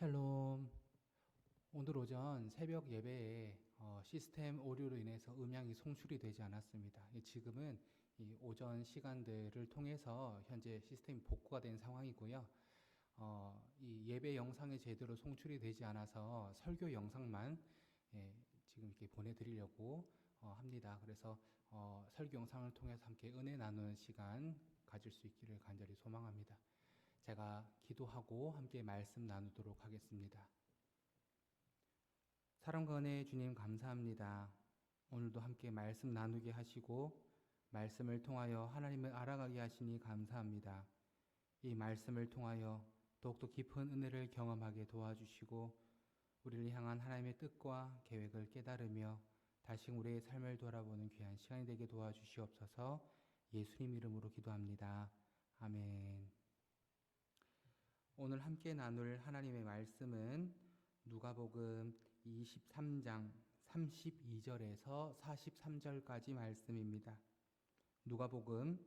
샬롬. 오늘 오전 새벽 예배에 시스템 오류로 인해서 음향이 송출이 되지 않았습니다. 지금은 이 오전 시간들을 통해서 현재 시스템이 복구가 된 상황이고요. 이 예배 영상이 제대로 송출이 되지 않아서 설교 영상만 지금 이렇게 보내드리려고 합니다. 그래서 설교 영상을 통해서 함께 은혜 나누는 시간 가질 수 있기를 간절히 소망합니다. 제가 기도하고 함께 말씀 나누도록 하겠습니다. 사랑과 은혜의 주님 감사합니다. 오늘도 함께 말씀 나누게 하시고 말씀을 통하여 하나님을 알아가게 하시니 감사합니다. 이 말씀을 통하여 더욱더 깊은 은혜를 경험하게 도와주시고 우리를 향한 하나님의 뜻과 계획을 깨달으며 다시 우리의 삶을 돌아보는 귀한 시간이 되게 도와주시옵소서. 예수님 이름으로 기도합니다. 아멘. 오늘 함께 나눌 하나님의 말씀은 누가복음 23장 32절에서 43절까지 말씀입니다. 누가복음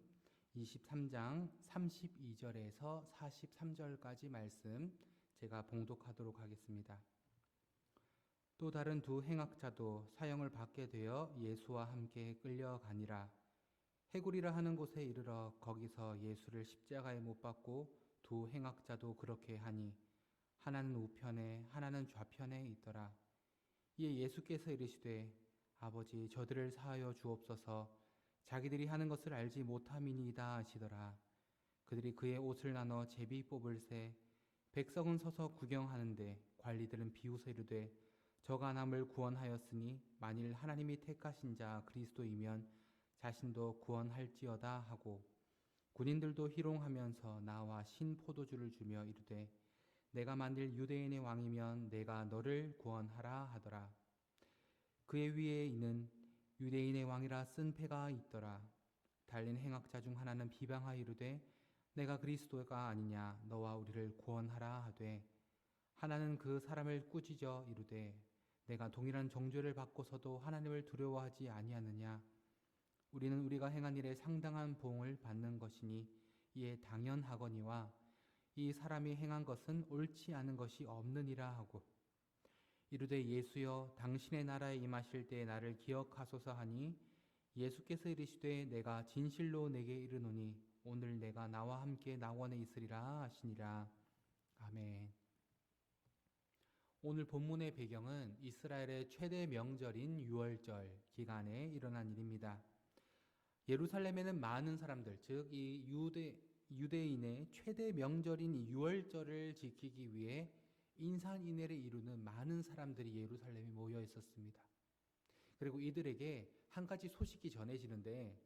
23장 32절에서 43절까지 말씀 제가 봉독하도록 하겠습니다. 또 다른 두 행악자도 사형을 받게 되어 예수와 함께 끌려가니라. 해골이라 하는 곳에 이르러 거기서 예수를 십자가에 못 박고 두 행악자도 그렇게 하니 하나는 우편에 하나는 좌편에 있더라. 이에 예수께서 이르시되 아버지 저들을 사하여 주옵소서. 자기들이 하는 것을 알지 못함이니이다 하시더라. 그들이 그의 옷을 나눠 제비 뽑을새 백성은 서서 구경하는데 관리들은 비웃어 이르되 저가 남을 구원하였으니 만일 하나님이 택하신 자 그리스도이면 자신도 구원할지어다 하고 군인들도 희롱하면서 나와 신 포도주를 주며 이르되 내가 만일 유대인의 왕이면 내가 너를 구원하라 하더라. 그의 위에 있는 유대인의 왕이라 쓴 패가 있더라. 달린 행악자 중 하나는 비방하여 이르되 내가 그리스도가 아니냐 너와 우리를 구원하라 하되 하나는 그 사람을 꾸짖어 이르되 내가 동일한 정죄를 받고서도 하나님을 두려워하지 아니하느냐. 우리는 우리가 행한 일에 상당한 보응을 받는 것이니 이에 당연하거니와 이 사람이 행한 것은 옳지 않은 것이 없느니라 하고 이르되 예수여 당신의 나라에 임하실 때에 나를 기억하소서 하니 예수께서 이르시되 내가 진실로 내게 이르노니 오늘 내가 나와 함께 낙원에 있으리라 하시니라. 아멘. 오늘 본문의 배경은 이스라엘의 최대 명절인 유월절 기간에 일어난 일입니다. 예루살렘에는 많은 사람들, 즉 이 유대인의 최대 명절인 이 유월절을 지키기 위해 인산인해를 이루는 많은 사람들이 예루살렘에 모여 있었습니다. 그리고 이들에게 한 가지 소식이 전해지는데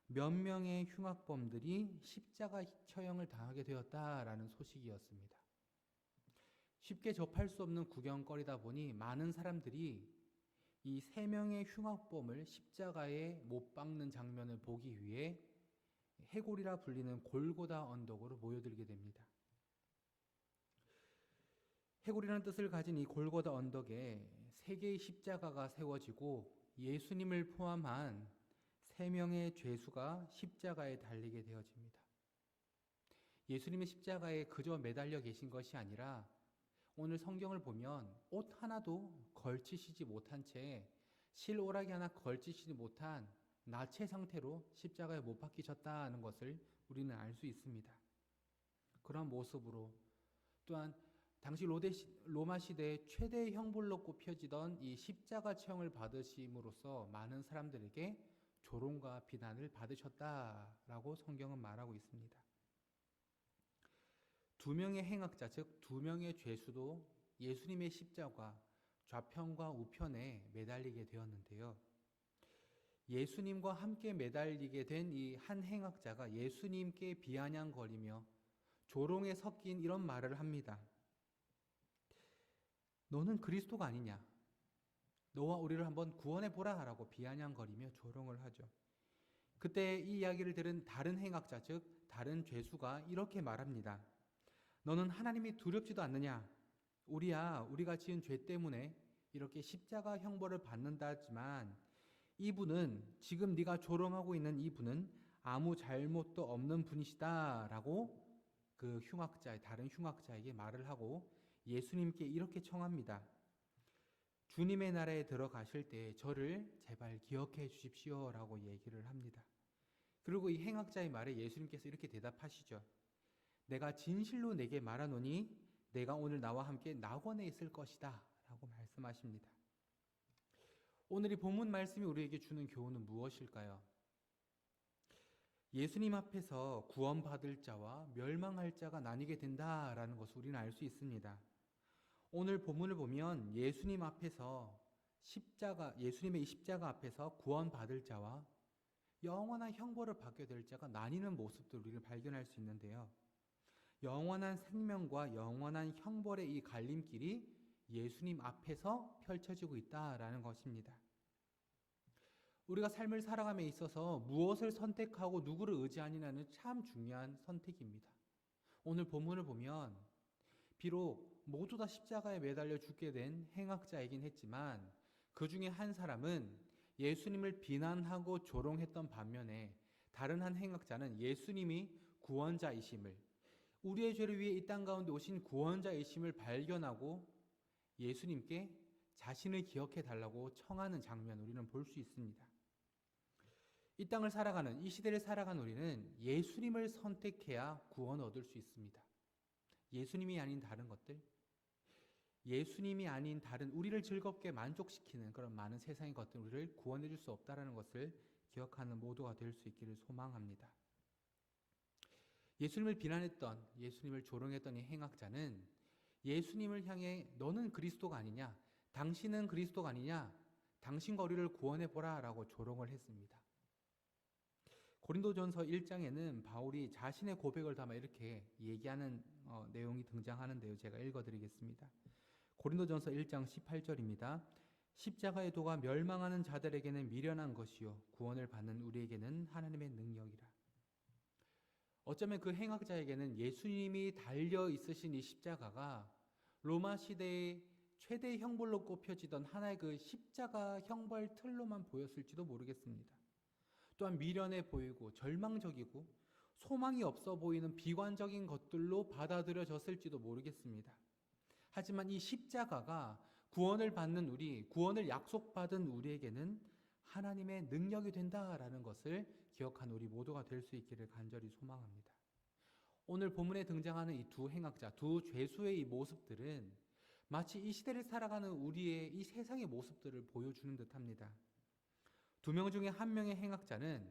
몇 명의 흉악범들이 십자가 처형을 당하게 되었다라는 소식이었습니다. 쉽게 접할 수 없는 구경거리다 보니 많은 사람들이 이 세 명의 흉악범을 십자가에 못 박는 장면을 보기 위해 해골이라 불리는 골고다 언덕으로 모여들게 됩니다. 해골이라는 뜻을 가진 이 골고다 언덕에 세 개의 십자가가 세워지고 예수님을 포함한 세 명의 죄수가 십자가에 달리게 되어집니다. 예수님의 십자가에 그저 매달려 계신 것이 아니라 오늘 성경을 보면 옷 하나도 걸치시지 못한 채 실오라기 하나 걸치시지 못한 나체 상태로 십자가에 못 박히셨다는 것을 우리는 알 수 있습니다. 그런 모습으로 또한 당시 로마 시대의 최대 형벌로 꼽혀지던 이 십자가 처형을 받으심으로써 많은 사람들에게 조롱과 비난을 받으셨다라고 성경은 말하고 있습니다. 두 명의 행악자, 즉 두 명의 죄수도 예수님의 십자가 좌편과 우편에 매달리게 되었는데요. 예수님과 함께 매달리게 된 이 한 행악자가 예수님께 비아냥거리며 조롱에 섞인 이런 말을 합니다. 너는 그리스도가 아니냐? 너와 우리를 한번 구원해보라 라고 비아냥거리며 조롱을 하죠. 그때 이 이야기를 들은 다른 행악자, 즉 다른 죄수가 이렇게 말합니다. 너는 하나님이 두렵지도 않느냐? 우리가 지은 죄 때문에 이렇게 십자가 형벌을 받는다 하지만 이분은 지금 네가 조롱하고 있는 이분은 아무 잘못도 없는 분이시다라고 그 다른 흉악자에게 말을 하고 예수님께 이렇게 청합니다. 주님의 나라에 들어가실 때 저를 제발 기억해 주십시오 라고 얘기를 합니다. 그리고 이 행악자의 말에 예수님께서 이렇게 대답하시죠. 내가 진실로 내게 말하노니 내가 오늘 나와 함께 낙원에 있을 것이다 라고 말씀하십니다. 오늘 이 본문 말씀이 우리에게 주는 교훈은 무엇일까요? 예수님 앞에서 구원받을 자와 멸망할 자가 나뉘게 된다라는 것을 우리는 알 수 있습니다. 오늘 본문을 보면 예수님 앞에서 예수님의 이 십자가 앞에서 구원받을 자와 영원한 형벌을 받게 될 자가 나뉘는 모습들을 우리는 발견할 수 있는데요. 영원한 생명과 영원한 형벌의 이 갈림길이 예수님 앞에서 펼쳐지고 있다라는 것입니다. 우리가 삶을 살아감에 있어서 무엇을 선택하고 누구를 의지하느냐는 참 중요한 선택입니다. 오늘 본문을 보면 비록 모두 다 십자가에 매달려 죽게 된 행악자이긴 했지만 그 중에 한 사람은 예수님을 비난하고 조롱했던 반면에 다른 한 행악자는 예수님이 구원자이심을, 우리의 죄를 위해 이 땅 가운데 오신 구원자이심을 발견하고 예수님께 자신을 기억해 달라고 청하는 장면 우리는 볼 수 있습니다. 이 땅을 살아가는, 이 시대를 살아가는 우리는 예수님을 선택해야 구원을 얻을 수 있습니다. 예수님이 아닌 다른 것들, 예수님이 아닌 다른 우리를 즐겁게 만족시키는 그런 많은 세상의 것들 우리를 구원해 줄 수 없다는 것을 기억하는 모두가 될 수 있기를 소망합니다. 예수님을 비난했던, 예수님을 조롱했던 이 행악자는 예수님을 향해 너는 그리스도가 아니냐, 당신은 그리스도가 아니냐, 당신과 우리를 구원해 보라 라고 조롱을 했습니다. 고린도전서 1장에는 바울이 자신의 고백을 담아 이렇게 얘기하는 내용이 등장하는데요. 제가 읽어드리겠습니다. 고린도전서 1장 18절입니다. 십자가의 도가 멸망하는 자들에게는 미련한 것이요 구원을 받는 우리에게는 하나님의 능력이라. 어쩌면 그 행악자에게는 예수님이 달려 있으신 이 십자가가 로마 시대의 최대 형벌로 꼽혀지던 하나의 그 십자가 형벌 틀로만 보였을지도 모르겠습니다. 또한 미련해 보이고 절망적이고 소망이 없어 보이는 비관적인 것들로 받아들여졌을지도 모르겠습니다. 하지만 이 십자가가 구원을 받는 우리, 구원을 약속받은 우리에게는 하나님의 능력이 된다라는 것을 기억한 우리 모두가 될 수 있기를 간절히 소망합니다. 오늘 본문에 등장하는 이 두 행악자, 두 죄수의 이 모습들은 마치 이 시대를 살아가는 우리의 이 세상의 모습들을 보여주는 듯합니다. 두 명 중에 한 명의 행악자는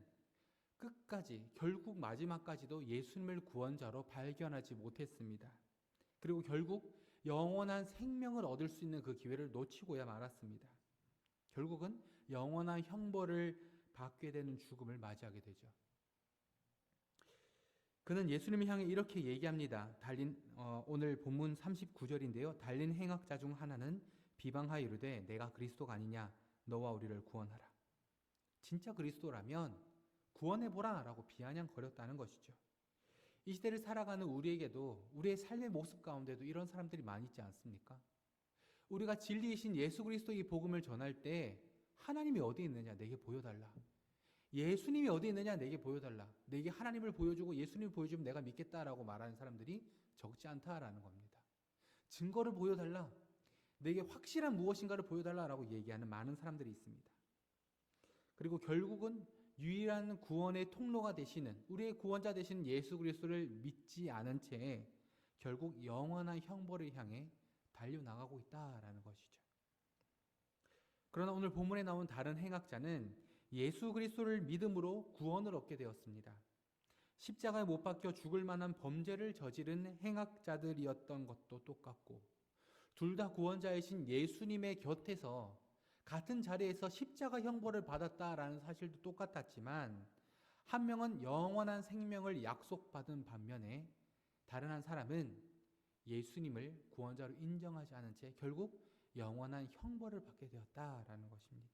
끝까지, 결국 마지막까지도 예수님을 구원자로 발견하지 못했습니다. 그리고 결국 영원한 생명을 얻을 수 있는 그 기회를 놓치고야 말았습니다. 결국은 영원한 형벌을 받게 되는 죽음을 맞이하게 되죠. 그는 예수님을 향해 이렇게 얘기합니다. 오늘 본문 39절인데요. 달린 행악자 중 하나는 비방하여 이르되 내가 그리스도가 아니냐, 너와 우리를 구원하라. 진짜 그리스도라면 구원해보라 라고 비아냥거렸다는 것이죠. 이 시대를 살아가는 우리에게도 우리의 삶의 모습 가운데도 이런 사람들이 많이 있지 않습니까? 우리가 진리이신 예수 그리스도의 복음을 전할 때 하나님이 어디 있느냐 내게 보여달라. 예수님이 어디 있느냐 내게 보여달라. 내게 하나님을 보여주고 예수님을 보여주면 내가 믿겠다라고 말하는 사람들이 적지 않다라는 겁니다. 증거를 보여달라. 내게 확실한 무엇인가를 보여달라라고 얘기하는 많은 사람들이 있습니다. 그리고 결국은 유일한 구원의 통로가 되시는, 우리의 구원자 되시는 예수 그리스도를 믿지 않은 채 결국 영원한 형벌을 향해 달려나가고 있다라는 것이죠. 그러나 오늘 본문에 나온 다른 행악자는 예수 그리스도를 믿음으로 구원을 얻게 되었습니다. 십자가에 못 박혀 죽을 만한 범죄를 저지른 행악자들이었던 것도 똑같고, 둘 다 구원자이신 예수님의 곁에서 같은 자리에서 십자가 형벌을 받았다라는 사실도 똑같았지만, 한 명은 영원한 생명을 약속받은 반면에 다른 한 사람은 예수님을 구원자로 인정하지 않은 채 결국 영원한 형벌을 받게 되었다라는 것입니다.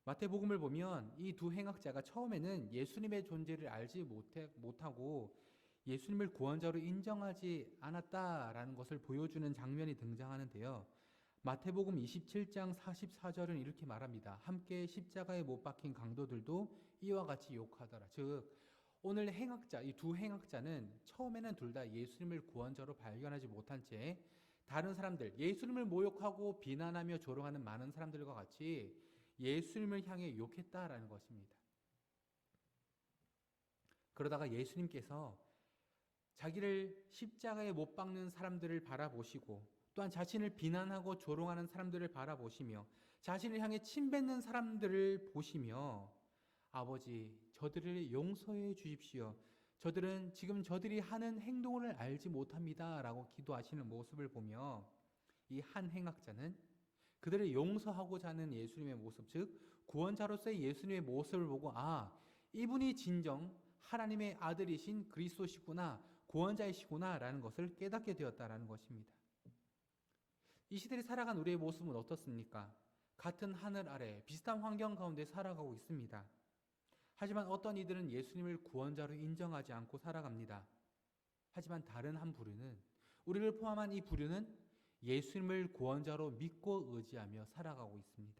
마태복음을 보면 이 두 행악자가 처음에는 예수님의 존재를 알지 못하고 예수님을 구원자로 인정하지 않았다라는 것을 보여주는 장면이 등장하는데요. 마태복음 27장 44절은 이렇게 말합니다. 함께 십자가에 못 박힌 강도들도 이와 같이 욕하더라. 즉 오늘 행악자, 이 두 행악자는 처음에는 둘 다 예수님을 구원자로 발견하지 못한 채 다른 사람들, 예수님을 모욕하고 비난하며 조롱하는 많은 사람들과 같이 예수님을 향해 욕했다라는 것입니다. 그러다가 예수님께서 자기를 십자가에 못 박는 사람들을 바라보시고 또한 자신을 비난하고 조롱하는 사람들을 바라보시며 자신을 향해 침뱉는 사람들을 보시며 아버지, 저들을 용서해 주십시오. 저들은 지금 저들이 하는 행동을 알지 못합니다. 라고 기도하시는 모습을 보며 이 한 행악자는 그들을 용서하고자 하는 예수님의 모습, 즉 구원자로서의 예수님의 모습을 보고 이분이 진정 하나님의 아들이신 그리스도시구나, 구원자이시구나 라는 것을 깨닫게 되었다라는 것입니다. 이 시대를 살아간 우리의 모습은 어떻습니까? 같은 하늘 아래 비슷한 환경 가운데 살아가고 있습니다. 하지만 어떤 이들은 예수님을 구원자로 인정하지 않고 살아갑니다. 하지만 다른 한 부류는, 우리를 포함한 이 부류는 예수님을 구원자로 믿고 의지하며 살아가고 있습니다.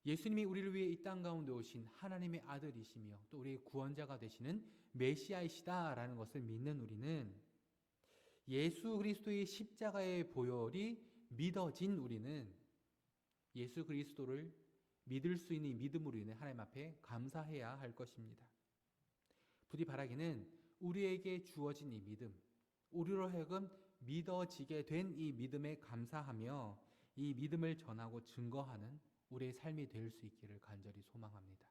예수님이 우리를 위해 이 땅 가운데 오신 하나님의 아들이시며 또 우리의 구원자가 되시는 메시아이시다라는 것을 믿는 우리는, 예수 그리스도의 십자가의 보혈이 믿어진 우리는 예수 그리스도를 믿을 수 있는 믿음으로 인해 하나님 앞에 감사해야 할 것입니다. 부디 바라기는 우리에게 주어진 이 믿음, 우리로 하여금 믿어지게 된 이 믿음에 감사하며 이 믿음을 전하고 증거하는 우리의 삶이 될 수 있기를 간절히 소망합니다.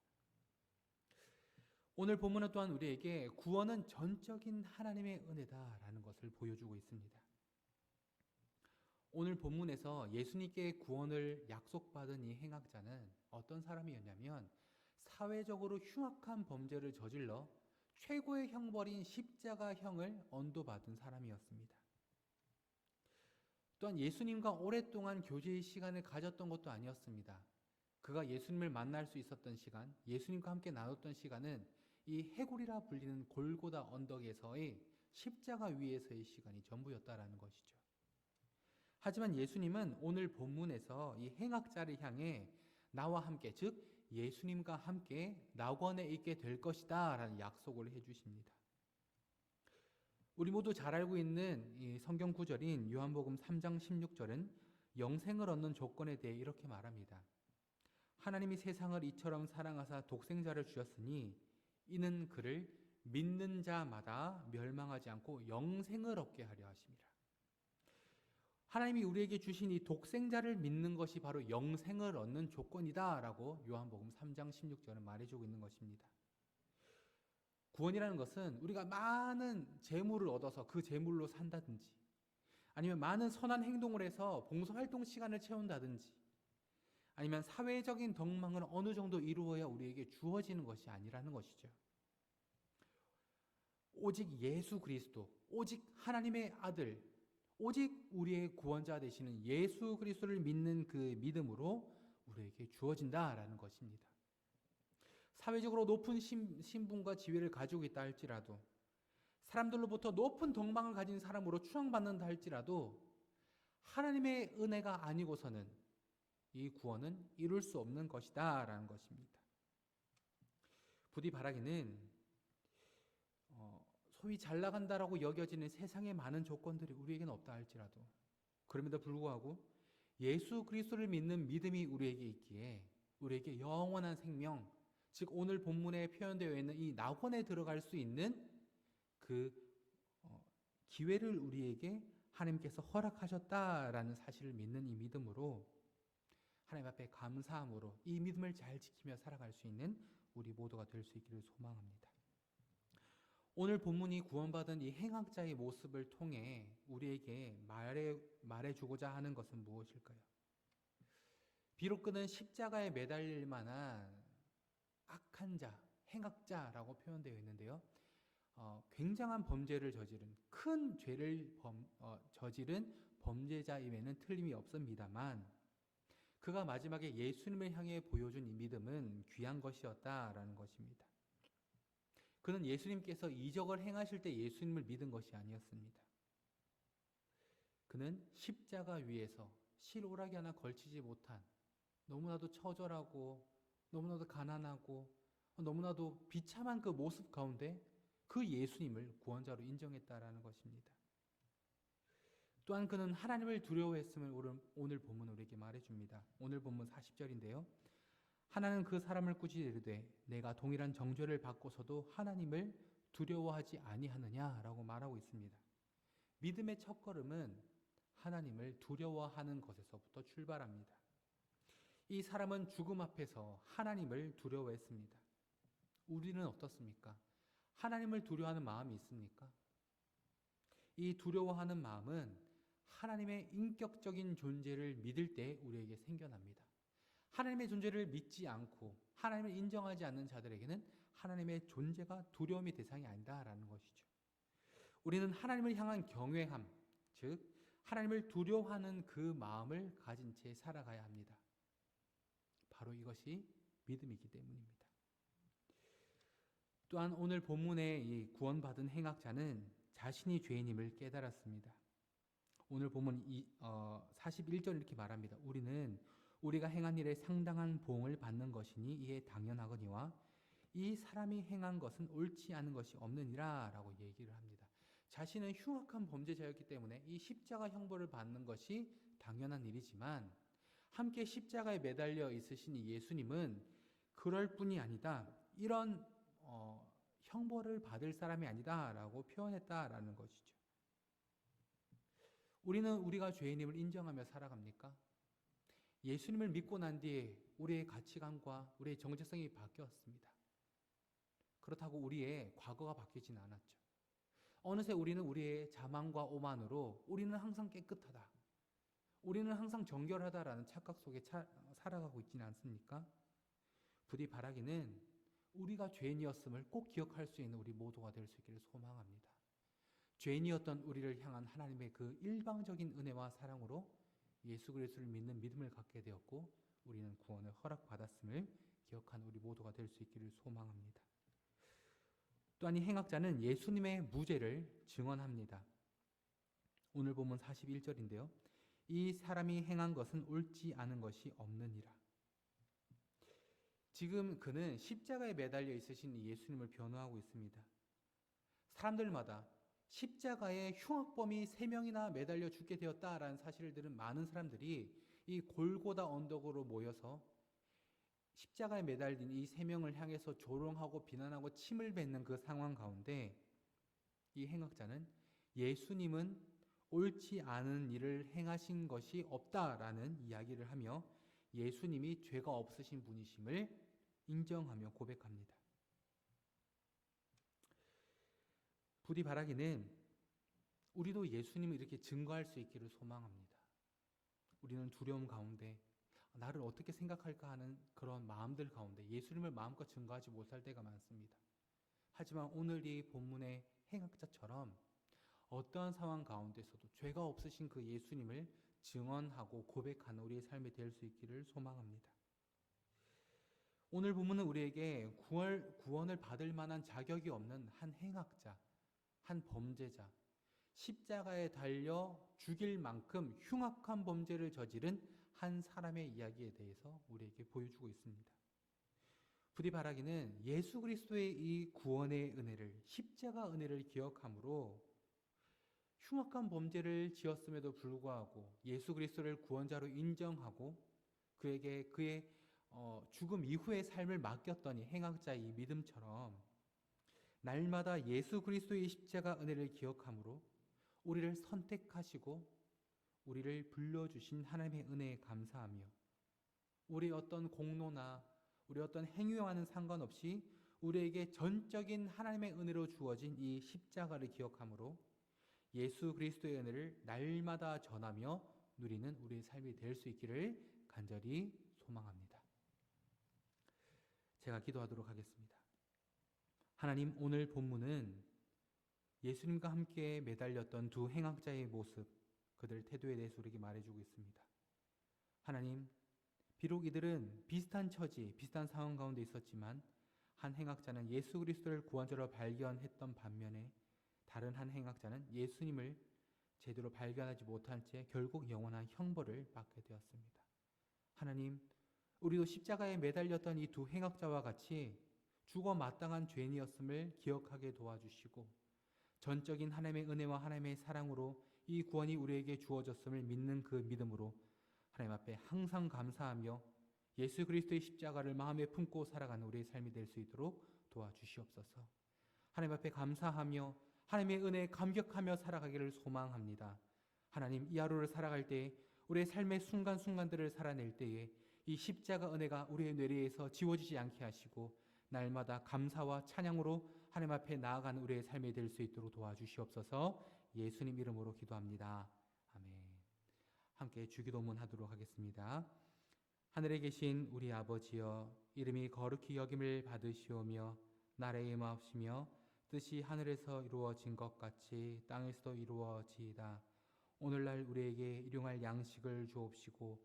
오늘 본문은 또한 우리에게 구원은 전적인 하나님의 은혜다라는 것을 보여주고 있습니다. 오늘 본문에서 예수님께 구원을 약속받은 이 행악자는 어떤 사람이었냐면 사회적으로 흉악한 범죄를 저질러 최고의 형벌인 십자가형을 언도받은 사람이었습니다. 또한 예수님과 오랫동안 교제의 시간을 가졌던 것도 아니었습니다. 그가 예수님을 만날 수 있었던 시간, 예수님과 함께 나눴던 시간은 이 해골이라 불리는 골고다 언덕에서의 십자가 위에서의 시간이 전부였다라는 것이죠. 하지만 예수님은 오늘 본문에서 이 행악자를 향해 나와 함께, 즉 예수님과 함께 낙원에 있게 될 것이다 라는 약속을 해주십니다. 우리 모두 잘 알고 있는 이 성경 구절인 요한복음 3장 16절은 영생을 얻는 조건에 대해 이렇게 말합니다. 하나님이 세상을 이처럼 사랑하사 독생자를 주셨으니 이는 그를 믿는 자마다 멸망하지 않고 영생을 얻게 하려 하심이라. 하나님이 우리에게 주신 이 독생자를 믿는 것이 바로 영생을 얻는 조건이다 라고 요한복음 3장 16절은 말해주고 있는 것입니다. 구원이라는 것은 우리가 많은 재물을 얻어서 그 재물로 산다든지 아니면 많은 선한 행동을 해서 봉사활동 시간을 채운다든지 아니면 사회적인 덕망을 어느 정도 이루어야 우리에게 주어지는 것이 아니라는 것이죠. 오직 예수 그리스도, 오직 하나님의 아들, 오직 우리의 구원자 되시는 예수 그리스도를 믿는 그 믿음으로 우리에게 주어진다라는 것입니다. 사회적으로 높은 신분과 지위를 가지고 있다 할지라도, 사람들로부터 높은 덕망을 가진 사람으로 추앙받는다 할지라도 하나님의 은혜가 아니고서는 이 구원은 이룰 수 없는 것이다 라는 것입니다. 부디 바라기는 소위 잘 나간다라고 여겨지는 세상의 많은 조건들이 우리에게는 없다 할지라도, 그럼에도 불구하고 예수 그리스도를 믿는 믿음이 우리에게 있기에 우리에게 영원한 생명, 즉 오늘 본문에 표현되어 있는 이 낙원에 들어갈 수 있는 그 기회를 우리에게 하나님께서 허락하셨다라는 사실을 믿는 이 믿음으로 하나님 앞에 감사함으로 이 믿음을 잘 지키며 살아갈 수 있는 우리 모두가 될 수 있기를 소망합니다. 오늘 본문이 구원받은 이 행악자의 모습을 통해 우리에게 말해주고자 하는 것은 무엇일까요? 비록 그는 십자가에 매달릴 만한 악한 자, 행악자라고 표현되어 있는데요. 굉장한 범죄를 저지른, 큰 죄를 저지른 범죄자임에는 틀림이 없습니다만 그가 마지막에 예수님을 향해 보여준 이 믿음은 귀한 것이었다라는 것입니다. 그는 예수님께서 이적을 행하실 때 예수님을 믿은 것이 아니었습니다. 그는 십자가 위에서 실오라기 하나 걸치지 못한, 너무나도 처절하고 너무나도 가난하고 너무나도 비참한 그 모습 가운데 그 예수님을 구원자로 인정했다라는 것입니다. 또한 그는 하나님을 두려워했음을 오늘 본문은 우리에게 말해줍니다. 오늘 본문 40절인데요. 하나는 그 사람을 꾸짖어 이르되 내가 동일한 정죄를 받고서도 하나님을 두려워하지 아니하느냐라고 말하고 있습니다. 믿음의 첫걸음은 하나님을 두려워하는 것에서부터 출발합니다. 이 사람은 죽음 앞에서 하나님을 두려워했습니다. 우리는 어떻습니까? 하나님을 두려워하는 마음이 있습니까? 이 두려워하는 마음은 하나님의 인격적인 존재를 믿을 때 우리에게 생겨납니다. 하나님의 존재를 믿지 않고 하나님을 인정하지 않는 자들에게는 하나님의 존재가 두려움의 대상이 아니다라는 것이죠. 우리는 하나님을 향한 경외함, 즉 하나님을 두려워하는 그 마음을 가진 채 살아가야 합니다. 바로 이것이 믿음이기 때문입니다. 또한 오늘 본문의 이 구원받은 행악자는 자신이 죄인임을 깨달았습니다. 오늘 본문 41절 이렇게 말합니다. 우리는 우리가 행한 일에 상당한 보응을 받는 것이니 이에 당연하거니와 이 사람이 행한 것은 옳지 않은 것이 없느니라 라고 얘기를 합니다. 자신은 흉악한 범죄자였기 때문에 이 십자가 형벌을 받는 것이 당연한 일이지만 함께 십자가에 매달려 있으신 이 예수님은 그럴 뿐이 아니다. 이런 형벌을 받을 사람이 아니다 라고 표현했다라는 것이죠. 우리는 우리가 죄인임을 인정하며 살아갑니까? 예수님을 믿고 난 뒤에 우리의 가치관과 우리의 정체성이 바뀌었습니다. 그렇다고 우리의 과거가 바뀌진 않았죠. 어느새 우리는 우리의 자만과 오만으로 우리는 항상 깨끗하다. 우리는 항상 정결하다라는 착각 속에 살아가고 있지는 않습니까? 부디 바라기는 우리가 죄인이었음을 꼭 기억할 수 있는 우리 모두가 될 수 있기를 소망합니다. 죄인이었던 우리를 향한 하나님의 그 일방적인 은혜와 사랑으로 예수 그리스도를 믿는 믿음을 갖게 되었고 우리는 구원을 허락받았음을 기억한 우리 모두가 될 수 있기를 소망합니다. 또한 이 행악자는 예수님의 무죄를 증언합니다. 오늘 본문 41절인데요. 이 사람이 행한 것은 옳지 않은 것이 없느니라. 지금 그는 십자가에 매달려 있으신 예수님을 변호하고 있습니다. 사람들마다 십자가에 흉악범이 3명이나 매달려 죽게 되었다라는 사실을 들은 많은 사람들이 이 골고다 언덕으로 모여서 십자가에 매달린 이 3명을 향해서 조롱하고 비난하고 침을 뱉는 그 상황 가운데 이 행악자는 예수님은 옳지 않은 일을 행하신 것이 없다라는 이야기를 하며 예수님이 죄가 없으신 분이심을 인정하며 고백합니다. 부디 바라기는 우리도 예수님을 이렇게 증거할 수 있기를 소망합니다. 우리는 두려움 가운데 나를 어떻게 생각할까 하는 그런 마음들 가운데 예수님을 마음껏 증거하지 못할 때가 많습니다. 하지만 오늘 이 본문의 행악자처럼 어떠한 상황 가운데서도 죄가 없으신 그 예수님을 증언하고 고백하는 우리의 삶이 될 수 있기를 소망합니다. 오늘 본문은 우리에게 구원을 받을 만한 자격이 없는 한 행악자, 한 범죄자, 십자가에 달려 죽일 만큼 흉악한 범죄를 저지른 한 사람의 이야기에 대해서 우리에게 보여주고 있습니다. 부디 바라기는 예수 그리스도의 이 구원의 은혜를, 십자가 은혜를 기억함으로 흉악한 범죄를 지었음에도 불구하고 예수 그리스도를 구원자로 인정하고 그에게 그의 죽음 이후의 삶을 맡겼더니 행악자의 이 믿음처럼 날마다 예수 그리스도의 십자가 은혜를 기억함으로 우리를 선택하시고 우리를 불러주신 하나님의 은혜에 감사하며 우리의 어떤 공로나 우리의 어떤 행위와는 상관없이 우리에게 전적인 하나님의 은혜로 주어진 이 십자가를 기억함으로 예수 그리스도의 은혜를 날마다 전하며 누리는 우리의 삶이 될 수 있기를 간절히 소망합니다. 제가 기도하도록 하겠습니다. 하나님, 오늘 본문은 예수님과 함께 매달렸던 두 행악자의 모습, 그들의 태도에 대해서 우리에게 말해주고 있습니다. 하나님, 비록 이들은 비슷한 처지, 비슷한 상황 가운데 있었지만 한 행악자는 예수 그리스도를 구원자로 발견했던 반면에 다른 한 행악자는 예수님을 제대로 발견하지 못한 채 결국 영원한 형벌을 받게 되었습니다. 하나님, 우리도 십자가에 매달렸던 이 두 행악자와 같이 죽어 마땅한 죄인이었음을 기억하게 도와주시고 전적인 하나님의 은혜와 하나님의 사랑으로 이 구원이 우리에게 주어졌음을 믿는 그 믿음으로 하나님 앞에 항상 감사하며 예수 그리스도의 십자가를 마음에 품고 살아가는 우리의 삶이 될 수 있도록 도와주시옵소서. 하나님 앞에 감사하며 하나님의 은혜에 감격하며 살아가기를 소망합니다. 하나님, 이 하루를 살아갈 때에 우리의 삶의 순간순간들을 살아낼 때에 이 십자가 은혜가 우리의 뇌리에서 지워지지 않게 하시고 날마다 감사와 찬양으로 하나님 앞에 나아가는 우리의 삶이 될 수 있도록 도와주시옵소서. 예수님 이름으로 기도합니다. 아멘. 함께 주기도문 하도록 하겠습니다. 하늘에 계신 우리 아버지여, 이름이 거룩히 여김을 받으시오며 나라의 임하옵시며 뜻이 하늘에서 이루어진 것 같이 땅에서도 이루어지이다. 오늘날 우리에게 일용할 양식을 주옵시고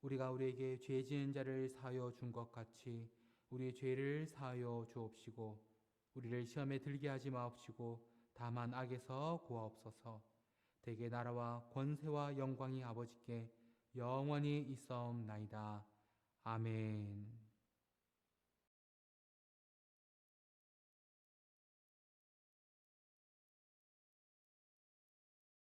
우리가 우리에게 죄 지은 자를 사하여 준 것 같이 우리의 죄를 사하여 주옵시고 우리를 시험에 들게 하지 마옵시고 다만 악에서 구하옵소서. 대개 나라와 권세와 영광이 아버지께 영원히 있사옵나이다. 아멘.